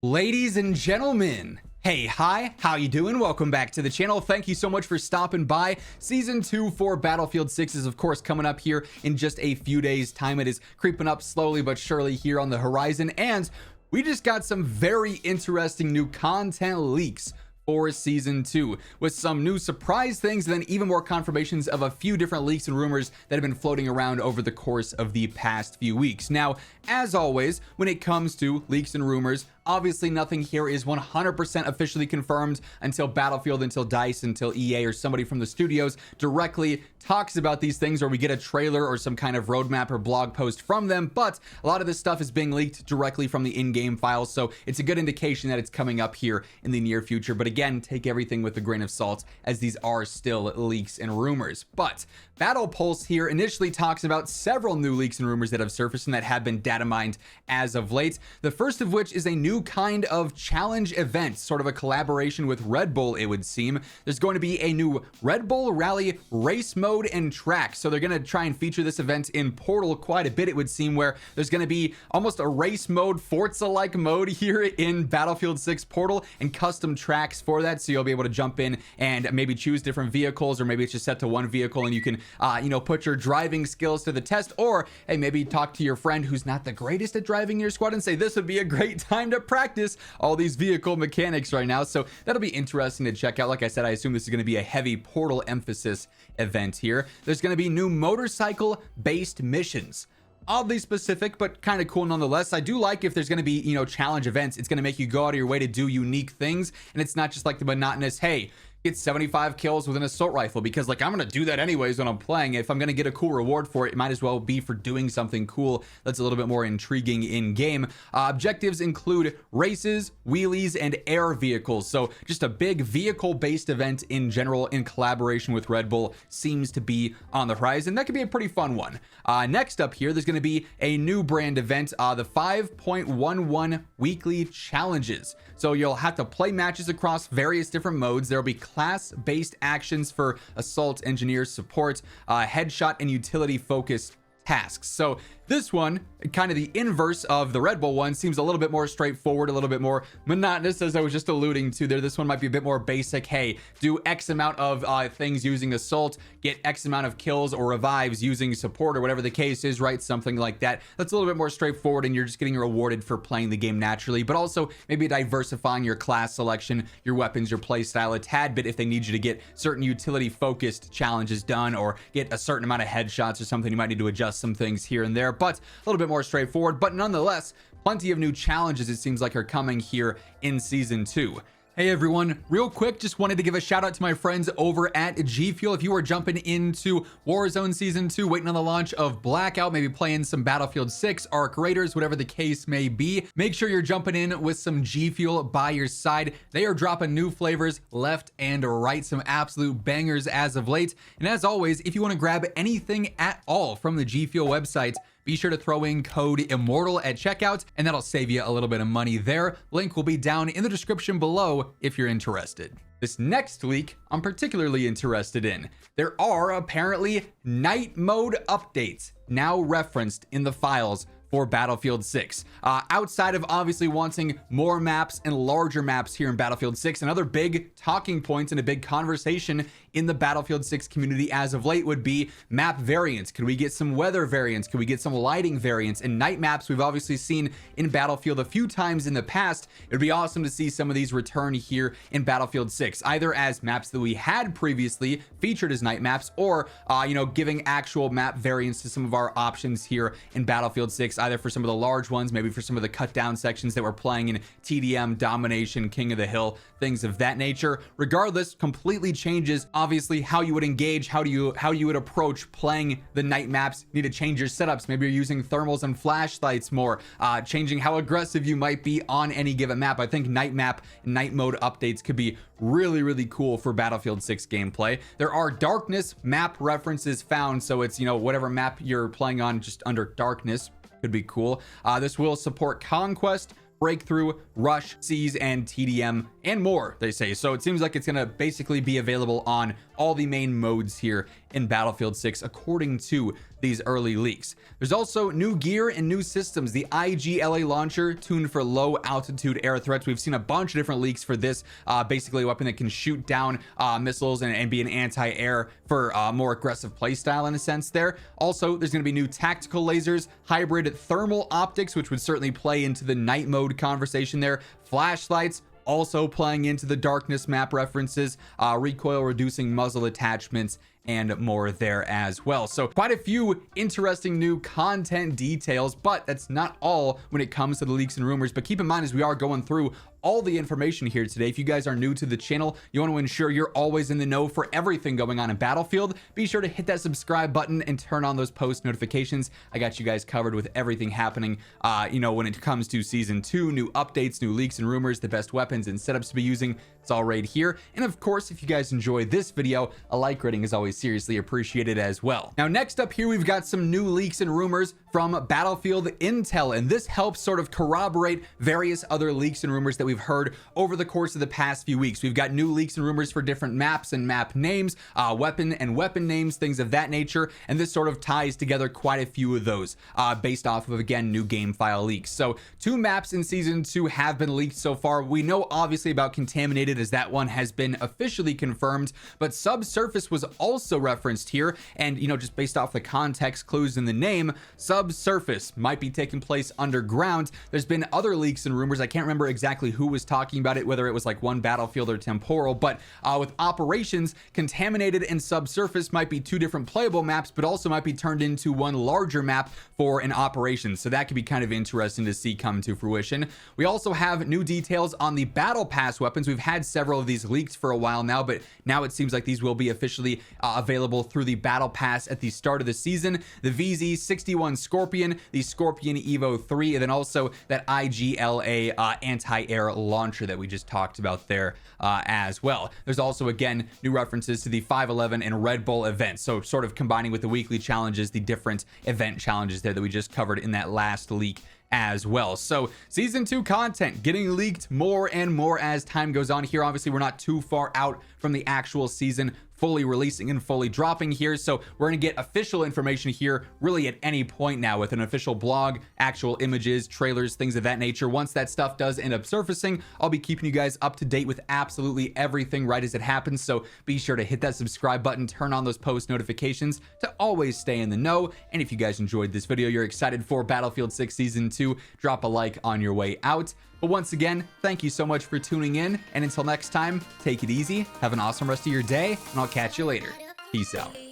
Ladies and gentlemen, hey, hi, how you doing? Welcome back to the channel. Thank you so much for stopping by. Season 2 for Battlefield 6 is of course coming up here in just a few days time. It is creeping up slowly but surely here on the horizon, and we just got some very interesting new content leaks for season 2 with some new surprise things, and then even more confirmations of a few different leaks and rumors that have been floating around over the course of the past few weeks. Now, as always, when it comes to leaks and rumors, obviously nothing here is 100% officially confirmed until Battlefield, until DICE, until EA or somebody from the studios directly talks about these things, or we get a trailer or some kind of roadmap or blog post from them. But a lot of this stuff is being leaked directly from the in-game files, so it's a good indication that it's coming up here in the near future. But again, take everything with a grain of salt, as these are still leaks and rumors. But Battle Pulse here initially talks about several new leaks and rumors that have surfaced and that have been data mined as of late. The first of which is a new kind of challenge event, sort of a collaboration with Red Bull, it would seem. There's going to be a new Red Bull Rally race mode and track, so they're going to try and feature this event in Portal quite a bit, it would seem, where there's going to be almost a race mode, Forza-like mode here in Battlefield 6 Portal, and custom tracks for that, so you'll be able to jump in and maybe choose different vehicles, or maybe it's just set to one vehicle and you can put your driving skills to the test, or hey, maybe talk to your friend who's not the greatest at driving your squad and say this would be a great time to practice all these vehicle mechanics right now. So that'll be interesting to check out. Like I said, I assume this is going to be a heavy Portal emphasis event here. There's going to be new motorcycle based missions, oddly specific, but kind of cool nonetheless. I do like if there's going to be, challenge events, it's going to make you go out of your way to do unique things, and it's not just like the monotonous, hey, get 75 kills with an assault rifle, because like I'm gonna do that anyways when I'm playing. If I'm gonna get a cool reward for it, it might as well be for doing something cool that's a little bit more intriguing in game. Objectives include races, wheelies, and air vehicles, so just a big vehicle based event in general in collaboration with Red Bull seems to be on the horizon. That could be a pretty fun one. Next up here, there's going to be a new brand event, the 5.11 weekly challenges. So you'll have to play matches across various different modes. There'll be class-based actions for assault, engineer, support, headshot, and utility focused tasks. So this one, kind of the inverse of the Red Bull one, seems a little bit more straightforward, a little bit more monotonous, as I was just alluding to there. This one might be a bit more basic. Hey, do X amount of things using assault, get X amount of kills or revives using support, or whatever the case is, right? Something like that. That's a little bit more straightforward, and you're just getting rewarded for playing the game naturally, but also maybe diversifying your class selection, your weapons, your play style a tad bit if they need you to get certain utility focused challenges done, or get a certain amount of headshots or something. You might need to adjust some things here and there, but a little bit more straightforward. But nonetheless, plenty of new challenges, it seems like, are coming here in season 2. Hey everyone, real quick, just wanted to give a shout out to my friends over at G Fuel. If you are jumping into Warzone Season 2, waiting on the launch of Blackout, maybe playing some Battlefield 6, Arc Raiders, whatever the case may be, make sure you're jumping in with some G Fuel by your side. They are dropping new flavors left and right, some absolute bangers as of late. And as always, if you want to grab anything at all from the G Fuel website, be sure to throw in code IMMORTAL at checkout, and that'll save you a little bit of money there. Link will be down in the description below if you're interested. This next leak I'm particularly interested in. There are apparently night mode updates now referenced in the files for Battlefield 6. Outside of obviously wanting more maps and larger maps here in Battlefield 6, another big talking point and a big conversation in the Battlefield 6 community as of late would be map variants. Could we get some weather variants? Could we get some lighting variants? And night maps we've obviously seen in Battlefield a few times in the past. It would be awesome to see some of these return here in Battlefield 6, either as maps that we had previously featured as night maps, or giving actual map variants to some of our options here in Battlefield 6, either for some of the large ones, maybe for some of the cut down sections that we're playing in TDM, Domination, King of the Hill, things of that nature. Regardless, completely changes obviously how you would engage, how you would approach playing the night maps. You need to change your setups. Maybe you're using thermals and flashlights more, changing how aggressive you might be on any given map. I think night map and night mode updates could be really cool for Battlefield 6 gameplay. There are darkness map references found, so it's whatever map you're playing on, just under darkness. Could be cool. This will support Conquest, Breakthrough, Rush, Seize, and TDM, and more, they say. So it seems like it's going to basically be available on all the main modes here in Battlefield 6, according to these early leaks. There's also new gear and new systems. The IGLA launcher tuned for low altitude air threats. We've seen a bunch of different leaks for this, basically a weapon that can shoot down missiles and be an anti-air for more aggressive playstyle in a sense there. Also, there's going to be new tactical lasers, hybrid thermal optics, which would certainly play into the night mode conversation there, flashlights, also playing into the darkness map references, recoil reducing muzzle attachments, and more there as well. So quite a few interesting new content details, but that's not all when it comes to the leaks and rumors. But keep in mind, as we are going through all the information here today, if you guys are new to the channel, you want to ensure you're always in the know for everything going on in Battlefield, be sure to hit that subscribe button and turn on those post notifications. I got you guys covered with everything happening, when it comes to season 2, new updates, new leaks and rumors, the best weapons and setups to be using. It's all right here. And of course, if you guys enjoyed this video, a like rating is always seriously appreciated as well. Now, next up here, we've got some new leaks and rumors from Battlefield Intel, and this helps sort of corroborate various other leaks and rumors that we've heard over the course of the past few weeks. We've got new leaks and rumors for different maps and map names, weapon and weapon names, things of that nature, and this sort of ties together quite a few of those based off of, again, new game file leaks. So 2 maps in season 2 have been leaked so far. We know obviously about Contaminated, as that one has been officially confirmed, but Subsurface was also referenced here, and just based off the context clues in the name, Subsurface might be taking place underground. There's been other leaks and rumors. I can't remember exactly who was talking about it, whether it was like one Battlefield or Temporal, but with Operations, Contaminated and Subsurface might be 2 different playable maps, but also might be turned into one larger map for an Operations. So that could be kind of interesting to see come to fruition. We also have new details on the Battle Pass weapons. We've had several of these leaked for a while now, but now it seems like these will be officially available through the Battle Pass at the start of the season. The VZ61 Scorpion, the Scorpion Evo 3, and then also that IGLA anti-air launcher that we just talked about there as well. There's also, again, new references to the 511 and Red Bull events, so sort of combining with the weekly challenges, the different event challenges there that we just covered in that last leak as well. So season 2 content getting leaked more and more as time goes on here. Obviously, we're not too far out from the actual season fully releasing and fully dropping here, so we're going to get official information here really at any point now, with an official blog, actual images, trailers, things of that nature. Once that stuff does end up surfacing, I'll be keeping you guys up to date with absolutely everything right as it happens, so be sure to hit that subscribe button, turn on those post notifications to always stay in the know. And if you guys enjoyed this video, you're excited for Battlefield 6 season 2, drop a like on your way out. But once again, thank you so much for tuning in, and until next time, take it easy, have an awesome rest of your day, and I'll catch you later. Peace out.